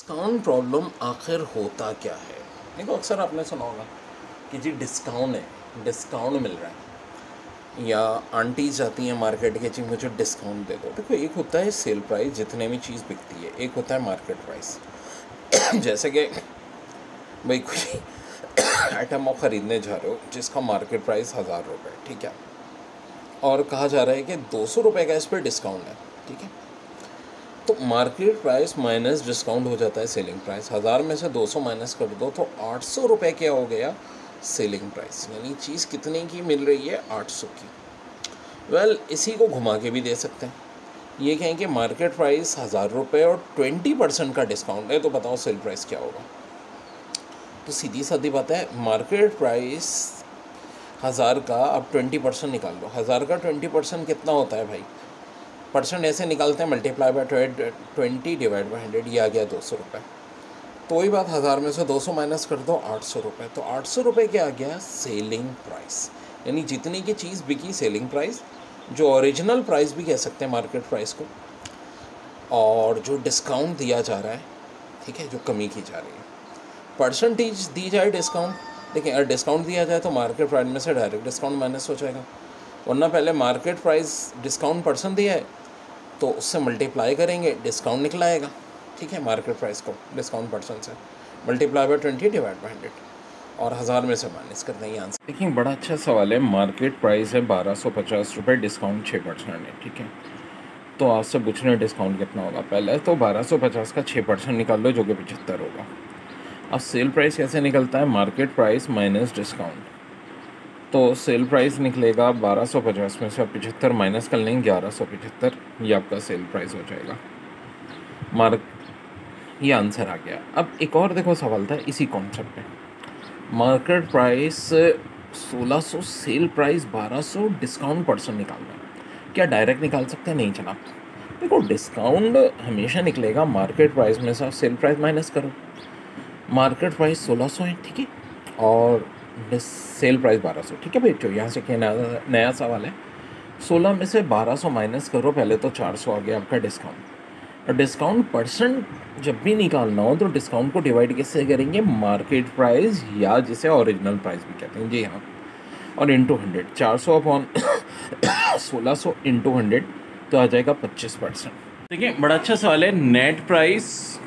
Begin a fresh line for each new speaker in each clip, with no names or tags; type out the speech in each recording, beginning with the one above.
Discount problem आखिर होता क्या है? देखो, अक्सर आपने सुना होगा कि जी डिस्काउंट है, डिस्काउंट मिल रहा है, या आंटी जाती हैं मार्केट के, जी मुझे डिस्काउंट दे दो। देखो, एक होता है सेल प्राइस जितने भी चीज़ बिकती है, एक होता है मार्केट प्राइस। जैसे कि भाई कोई आइटम आप ख़रीदने जा रहे हो जिसका मार्केट प्राइस 1000 रुपये, ठीक है, और कहा जा रहा है कि 200 रुपये का इस पर डिस्काउंट है, ठीक है। तो मार्केट प्राइस माइनस डिस्काउंट हो जाता है सेलिंग प्राइस। 1000 में से 200 माइनस कर दो तो 800 रुपये क्या हो गया? Selling price. यानी चीज़ कितने की मिल रही है? 800 की। वेल, इसी को घुमा के भी दे सकते हैं। ये कहें कि मार्केट प्राइस 1000 रुपये और 20% का डिस्काउंट है, तो बताओ सेल प्राइस क्या होगा? तो सीधी सादी बात है, मार्केट प्राइस 1000 का अब 20% निकाल लो। 1000 का 20% कितना होता है भाई? परसेंट ऐसे निकालते हैं, मल्टीप्लाई बाय 20 डिवाइड बाय 100, ये आ गया 200 रुपये। तो वही बात, 1000 में से 200 माइनस कर दो, 800 रुपये। तो 800 रुपये क्या आ गया? Selling price. यानी जितनी की चीज़ बिकी सेलिंग प्राइस, जो ओरिजिनल प्राइस भी कह सकते हैं मार्केट प्राइस को, और जो डिस्काउंट दिया जा रहा है, ठीक है, जो कमी की जा रही है, परसेंटेज दी जाए डिस्काउंट। देखिए, अगर डिस्काउंट दिया जाए तो मार्केट प्राइस में से डायरेक्ट डिस्काउंट माइनस हो जाएगा, वरना पहले मार्केट प्राइस डिस्काउंट परसेंट दिया है तो उससे मल्टीप्लाई करेंगे, डिस्काउंट निकल आएगा, ठीक है। मार्केट प्राइस को डिस्काउंट परसेंट से मल्टीप्लाई बाय 20 डिवाइड बाय 100, और 1000 में से माइनस कर देंगे आंसर। देखिए, बड़ा अच्छा सवाल है। मार्केट प्राइस है 1250 रुपये, डिस्काउंट 6% है, ठीक है। तो आपसे पूछ रहे हैं डिस्काउंट कितना होगा। पहले तो 1250 का 6% निकाल लो, जो कि 75 होगा। अब सेल प्राइस कैसे निकलता है? Market price minus discount. तो सेल प्राइस निकलेगा 1250 में से 75 माइनस कर लेंगे 1175, ये आपका सेल प्राइस हो जाएगा। ये आंसर आ गया। अब एक और देखो सवाल था इसी कॉन्सेप्ट पे। Market price 1600, sale price 1200, discount percent निकालना है। क्या डायरेक्ट निकाल सकते हैं? नहीं चला। देखो, डिस्काउंट हमेशा निकलेगा मार्केट प्राइस में से आप सेल प्राइस माइनस करो। मार्केट प्राइस 1600 है, ठीक है, और सेल प्राइस 1200, ठीक है भाई। जो यहाँ से क्या नया सवाल है, 16 में से 1200 माइनस करो, पहले तो 400 आ गया आपका डिस्काउंट। और डिस्काउंट परसेंट जब भी निकालना हो तो डिस्काउंट को डिवाइड कैसे करेंगे? मार्केट प्राइस, या जिसे ओरिजिनल प्राइस भी कहते हैं, जी हाँ, और इंटू 100। 400 अपॉन 1600 इंटू 100, तो आ जाएगा 25%। देखिए, बड़ा अच्छा सवाल है। Net price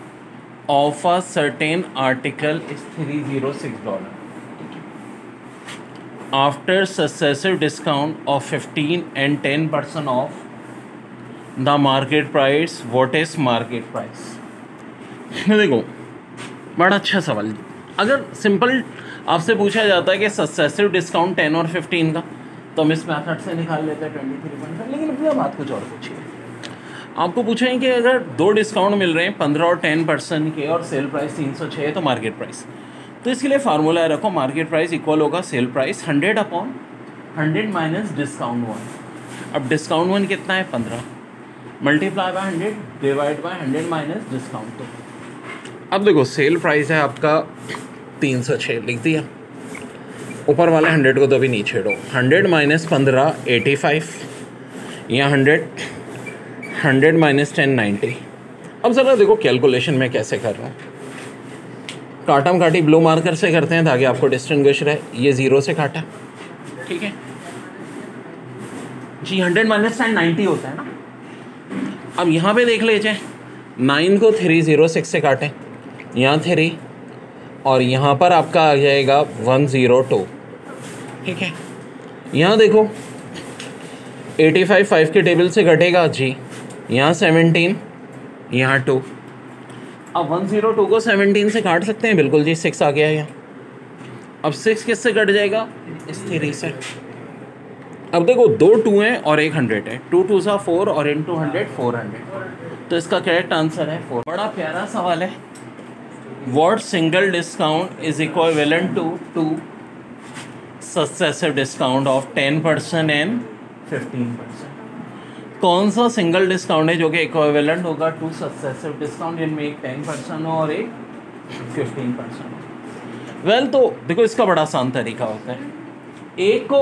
of a certain article is $306 after successive discount of 15 and 10% off the market price. What is market price? देखो, बड़ा अच्छा सवाल। अगर सिंपल आपसे पूछा जाता है कि सक्सेसिव डिस्काउंट 10 और 15 का, तो हम इस मेथड से निकाल लेते हैं 23.5। लेकिन भैया बात कुछ और पूछिए। आपको पूछें कि अगर दो डिस्काउंट मिल रहे हैं 15 और 10% के, और सेल प्राइस 306 है, तो मार्केट प्राइस। तो इसके लिए फार्मूला रखो, मार्केट प्राइस इक्वल होगा sale price 100 upon 100 minus discount 1। अब डिस्काउंट 1 कितना है? 15, multiply by 100 divide by 100 minus discount 2। अब देखो, सेल प्राइस है आपका 306, लिख दिया। ऊपर वाले 100 को तो अभी नहीं छेड़ो। 100 माइनस 15 85, या 100 माइनस 10 90। अब ज़रा देखो कैलकुलेशन में कैसे कर रहा हूँ। काटम काटी ब्लू मार्कर से करते हैं ताकि आपको डिस्टिंग्विश रहे। ये 0 से काटा, ठीक है जी। 100 माइनस 10 90 होता है ना। अब यहाँ पे देख लीजिए, 9 को 306 से काटें, यहाँ 3, और यहाँ पर आपका आ जाएगा 102, ठीक है। यहाँ देखो 85 5 के टेबल से कटेगा जी, यहाँ 17, यहाँ 2। अब 102 को 17 से काट सकते हैं, बिल्कुल जी, 6 आ गया यहाँ। अब 6 किससे कट जाएगा? इस 3 से। अब देखो, 2 2 हैं और 1 100 है। 2 2 सा 4 और इंटू 100 400। तो इसका करेक्ट आंसर है 4। बड़ा प्यारा सवाल है। What single discount is equivalent to 2 successive discount of 10% and 15%? कौन सा सिंगल डिस्काउंट है जो कि इक्विवेलेंट होगा 2 सक्सेसिव डिस्काउंट, जिनमें एक 10% हो और एक 15% हो? वेल, तो देखो, इसका बड़ा आसान तरीका होता है। एक को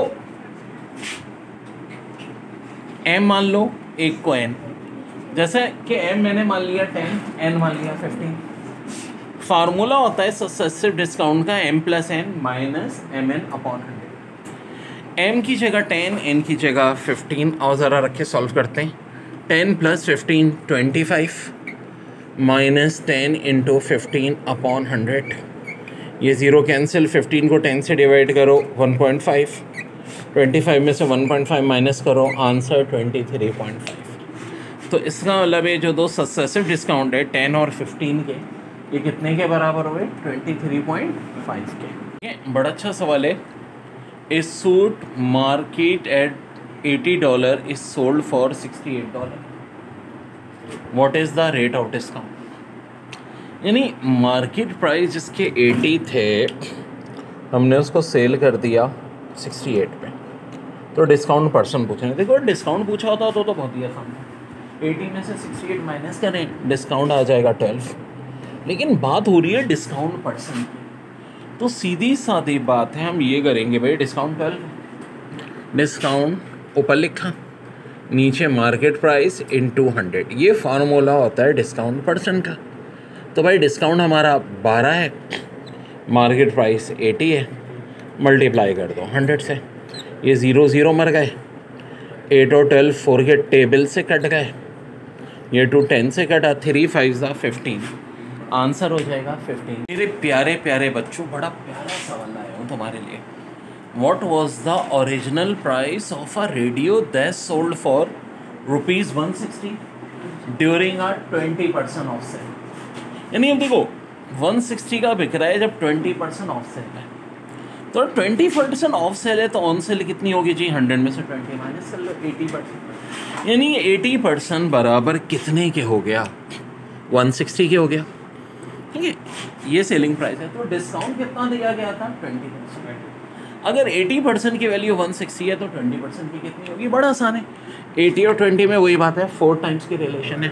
m मान लो, एक को n। जैसे कि m मैंने मान लिया 10, n मान लिया 15। फार्मूला होता है सक्सेसिव डिस्काउंट का m plus n minus m n upon 100। m की जगह 10, n की जगह 15, और ज़रा रख के सॉल्व करते हैं। 10 प्लस 15 25 माइनस 10 इंटू 15 अपॉन 100। ये ज़ीरो कैंसिल, 15 को 10 से डिवाइड करो 1.5, 25 में से 1.5 माइनस करो, आंसर 23.5। तो इसका मतलब ये जो दो सक्सेसिव डिस्काउंट है 10 और 15 के, ये कितने के बराबर हुए? 23.5 के। ये बड़ा अच्छा सवाल है। ए suit market at $80 is sold for $68। What is the rate of discount? यानी मार्केट प्राइस जिसके 80 थे, हमने उसको सेल कर दिया 68 पे, तो डिस्काउंट परसेंट पूछे। देखो डिस्काउंट पूछा होता तो बहुत ही आसान है। 80 में से 68 माइनस करें, डिस्काउंट आ जाएगा 12। लेकिन बात हो रही है डिस्काउंट परसेंट की, तो सीधी सादी बात है, हम ये करेंगे भाई डिस्काउंट 12, डिस्काउंट ऊपर लिखा, नीचे मार्केट प्राइस इनटू 100। ये फार्मूला होता है डिस्काउंट परसेंट का। तो भाई डिस्काउंट हमारा 12 है, मार्केट प्राइस 80 है, मल्टीप्लाई कर दो 100 से। ये 0 0 मर गए, 8 और 12 4 के टेबल से कट गए, ये 2 10 से कटा, 3 5 15, आंसर हो जाएगा 15। मेरे प्यारे प्यारे बच्चों, बड़ा प्यारा सवाल लाया हूँ तुम्हारे लिए। What was the original price of a radio that sold for ₹160 during a 20% off cell? यानी अब देखो 160 का बिक रहा है जब 20% ऑफ सेल है, तो 20% ऑफ सेल है तो ऑन सेल कितनी होगी जी? 100 में से 20 माइनस कर लो, 80%। यानी 80% बराबर कितने के हो गया? 160 के हो गया। ठीक है, ये सेलिंग प्राइस है। तो डिस्काउंट कितना दिया गया था? 20%। अगर 80% की वैल्यू 160 है तो 20% की कितनी होगी? बड़ा आसान है, 80 और 20 में वही बात है, 4 टाइम्स की रिलेशन है।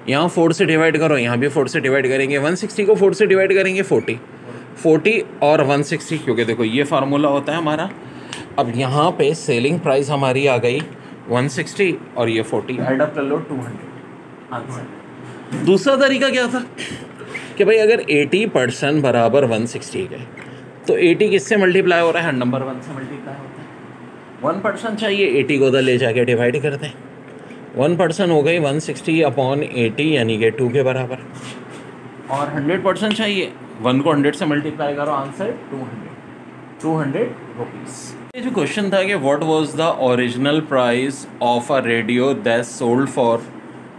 यहाँ 4 से डिवाइड करो, यहाँ भी 4 से डिवाइड करेंगे, 160 को 4 से डिवाइड करेंगे 40 और 160, क्योंकि देखो ये फार्मूला होता है हमारा। अब यहाँ पे सेलिंग प्राइस हमारी आ गई 160 और ये 40, ऐड अप कर लो 200, आंसर। दूसरा तरीका क्या था कि भाई अगर 80% बराबर 160 के, तो 80 किससे मल्टीप्लाई हो रहा है? नंबर 1 से मल्टीप्लाई होता है। 1% चाहिए, 80 को उधर ले जाके डिवाइड कर दें, 1% हो गई 160 अपॉन 80, यानी कि 2 के बराबर। और 100% चाहिए, 1 को 100 से मल्टीप्लाई करो, आंसर 200 रुपीज़। ये जो क्वेश्चन था कि what was the original price of a radio that sold for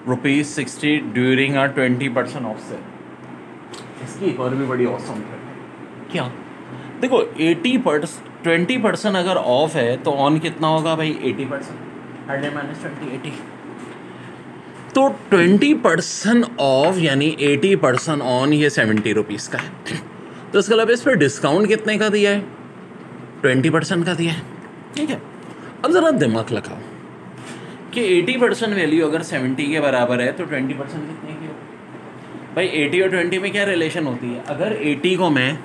₹60 during a 20% off sale, इसकी एक और भी बड़ी ऑसम है। क्या देखो 20% अगर ऑफ है तो ऑन कितना होगा भाई? 80%, 100 माइनस 20 80। तो 20% ऑफ यानी 80% ऑन, ये 70 रुपीज़ का है। तो इसका मतलब इस पर डिस्काउंट कितने का दिया है? 20% का दिया है। ठीक है, अब ज़रा दिमाग लगाओ कि 80% वैल्यू अगर 70 के बराबर है तो 20% कितने की होगी? भाई 80 और 20 में क्या रिलेशन होती है? अगर 80 को मैं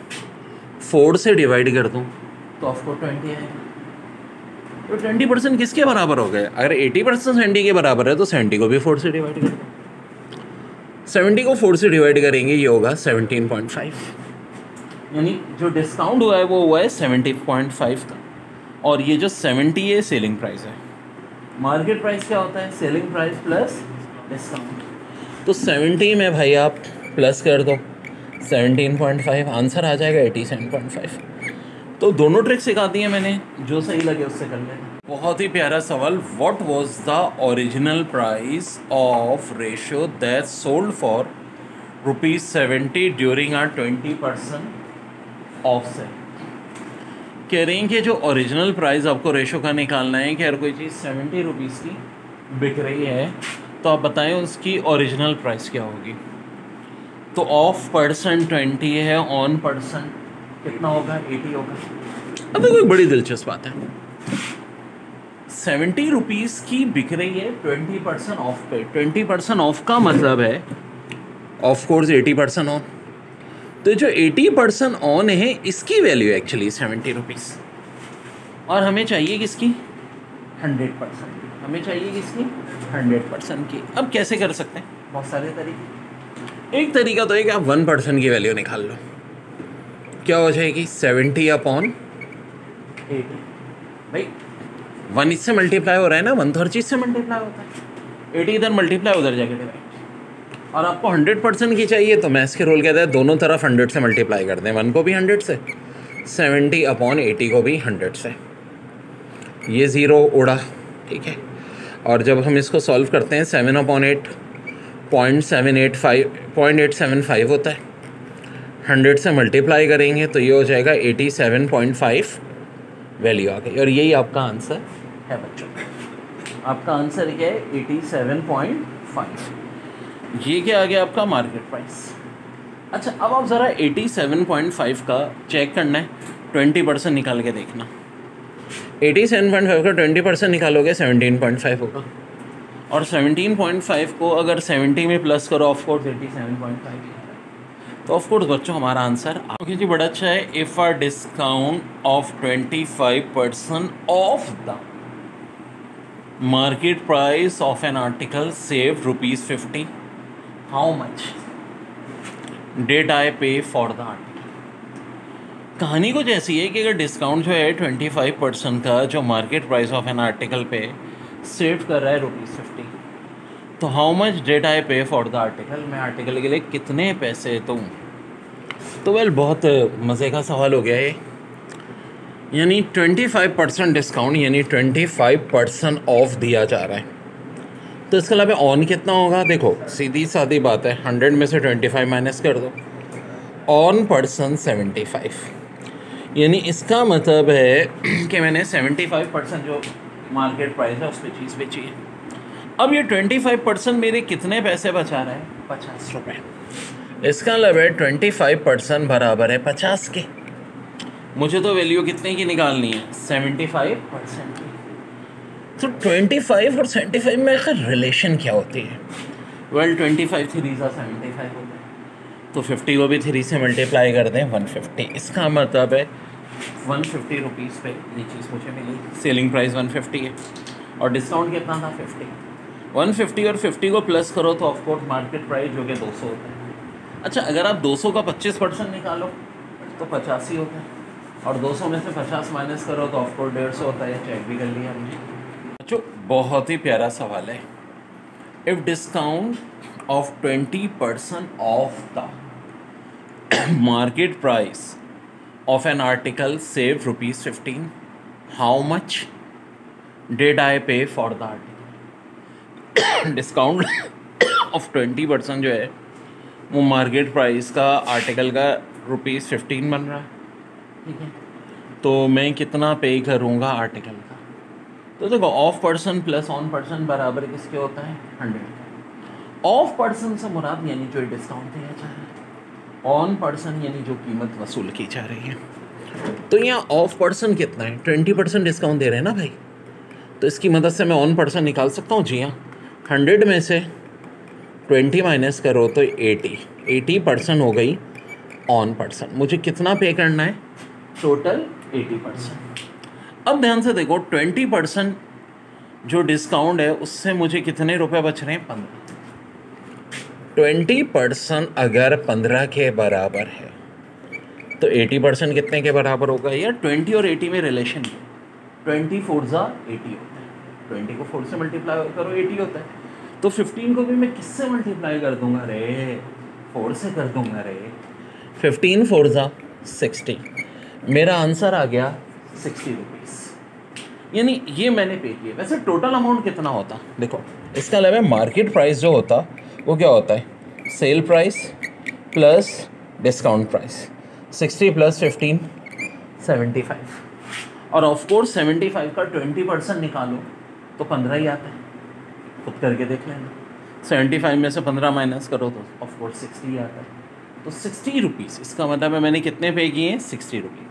4 से डिवाइड कर दूँ तो आपको 20 आएगा। तो 20% किसके बराबर हो गए? अगर 80% 70 के बराबर है तो 70 को भी 4 से डिवाइड कर दो। 70 को 4 से डिवाइड करेंगे, ये होगा 17.5, यानी जो डिस्काउंट हुआ है वो हुआ है 70.5 का। और ये जो 70 है सेलिंग प्राइस है। मार्केट प्राइस क्या होता है? Selling price plus discount. तो 70 में भाई आप प्लस कर दो 17.5, आंसर आ जाएगा 87.5। तो दोनों ट्रिक सिखा दी हैं मैंने, जो सही लगे उससे कर लेना। बहुत ही प्यारा सवाल। What was the original price of ratio that sold for ₹70 during a 20% off sale? कह रहे हैं कि जो ओरिजिनल प्राइस आपको रेशो का निकालना है कि अगर कोई चीज़ 70 रुपीज़ की बिक रही है तो आप बताएं उसकी ओरिजिनल प्राइस क्या होगी। तो ऑफ परसेंट 20 है, ऑन परसेंट कितना होगा? 80 होगा। अब देखो एक बड़ी दिलचस्प बात है, 70 रुपीज़ की बिक रही है 20% ऑफ पे। 20% ऑफ का मतलब है ऑफ कोर्स 80% ऑन। तो जो 80% ऑन है इसकी वैल्यू एक्चुअली 70 रुपीज़, और हमें चाहिए किसकी? 100% की। हमें चाहिए किसकी? 100% की। अब कैसे कर सकते हैं? बहुत सारे तरीके। एक तरीका तो है कि आप 1% की वैल्यू निकाल लो, क्या हो जाएगी 70/80। भाई 1 इससे मल्टीप्लाई हो रहा है ना, 1 तो हर चीज़ से मल्टीप्लाई होता है, 80 इधर मल्टीप्लाई उधर जाके डिवाइड। और आपको 100% की चाहिए तो मैथ्स के रूल कहता है दोनों तरफ 100 से मल्टीप्लाई कर दें, 1 को भी 100 से, 70/80 को भी 100 से। ये ज़ीरो उड़ा, ठीक है। और जब हम इसको सॉल्व करते हैं 7/8 0.875 होता है, 100 से मल्टीप्लाई करेंगे तो ये हो जाएगा 87.5 वैल्यू आ गई। और यही आपका आंसर है बच्चों, आपका आंसर क्या है 87.5। ये क्या आ गया आपका मार्केट प्राइस। अच्छा अब आप ज़रा 87.5 का चेक करना है, 20% निकाल के देखना। 87.5 का 20% निकालोगे 17.5 होगा, और 17.5 को अगर 70 में प्लस करो ऑफकोर्स 87.5, तो ऑफकोर्स बच्चों हमारा आंसर ओके जी बड़ा अच्छा है। If a discount of 25% of the market price of an article save ₹50, how much did I pay for the article. कहानी कुछ ऐसी है कि अगर डिस्काउंट जो है 25% का जो market price of an article पे सेव कर रहा है ₹50, तो how much did I pay for the article, मैं आर्टिकल के लिए कितने पैसे दूँ। तो वेल बहुत मज़े का सवाल हो गया ये, यानी 25% डिस्काउंट यानी 25% ऑफ दिया जा रहा है, तो इसके अलावा ऑन कितना होगा। देखो सीधी सादी बात है, 100 में से 25 माइनस कर दो, ऑन पर्सन 75, यानी इसका मतलब है कि मैंने 75% जो मार्केट प्राइस है उस पर चीज़ बेची है। अब ये 25% मेरे कितने पैसे बचा रहा है, 50 रुपये। इसका मतलब है 25% बराबर है 50 के। मुझे तो वैल्यू कितने की निकालनी है, 75% की। तो 25 और 75 में आखिर रिलेशन क्या होती है। वेल 25 3 सा 75 होता है, तो 50 को भी 3 से मल्टीप्लाई कर दें 150। इसका मतलब है 150 रुपीज़ पे ये चीज़ मुझे मिली, सेलिंग प्राइस 150 है और डिस्काउंट कितना था 50। 150 और 50 को प्लस करो तो ऑफकोर्स मार्केट प्राइस जो कि 200 होता है। अच्छा अगर आप 200 का 25% निकालो तो 85 होता है, और 200 में से 50 माइनस करो तो ऑफकोर्स 150 होता है। चेक भी कर लिया हमने। जो बहुत ही प्यारा सवाल है, if discount of 20% off the market price of an article save ₹15, how much did I pay for the article. Discount of 20% जो है वो मार्केट प्राइस का आर्टिकल का ₹15 बन रहा है, ठीक है। तो मैं कितना पे करूँगा आर्टिकल का, तो देखो of person plus on person बराबर किसके होता है 100। ऑफ पर्सन से मुराद यानी जो डिस्काउंट दिया जा रहा है, ऑन पर्सन यानी जो कीमत वसूल की जा रही है। तो यहाँ ऑफ पर्सन कितना है, 20% डिस्काउंट दे रहे हैं ना भाई, तो इसकी मदद से मैं ऑन पर्सन निकाल सकता हूँ। जी हाँ, 100 में से 20 माइनस करो तो 80% हो गई ऑन पर्सन। मुझे कितना पे करना है, टोटल 80%। अब ध्यान से देखो 20% जो डिस्काउंट है उससे मुझे कितने रुपए बच रहे हैं, 15। 20% अगर 15 के बराबर है तो 80% कितने के बराबर होगा। यार 20 और 80 में रिलेशन है, 20 4 ज़ा 80 होता है, 20 को 4 से मल्टीप्लाई करो 80 होता है। तो 15 को भी मैं किससे मल्टीप्लाई कर दूंगा रे, 4 से कर दूंगा रे। 15 4 ज़ा 60, मेरा आंसर आ गया 60 रुपीज़, यानी ये मैंने पे किया। वैसे टोटल अमाउंट कितना होता, देखो इसका अलावा मार्केट प्राइस जो होता वो क्या होता है, sale price plus discount price, 60 plus 15 75, और ऑफकोर्स 75 का 20% निकालो तो 15 ही आता है, खुद करके देख लेना। 75 में से 15 माइनस करो तो ऑफकोर्स 60 ही आता है। तो 60 रुपीज़, इसका मतलब है मैंने कितने पे किए हैं, 60 रुपीज़।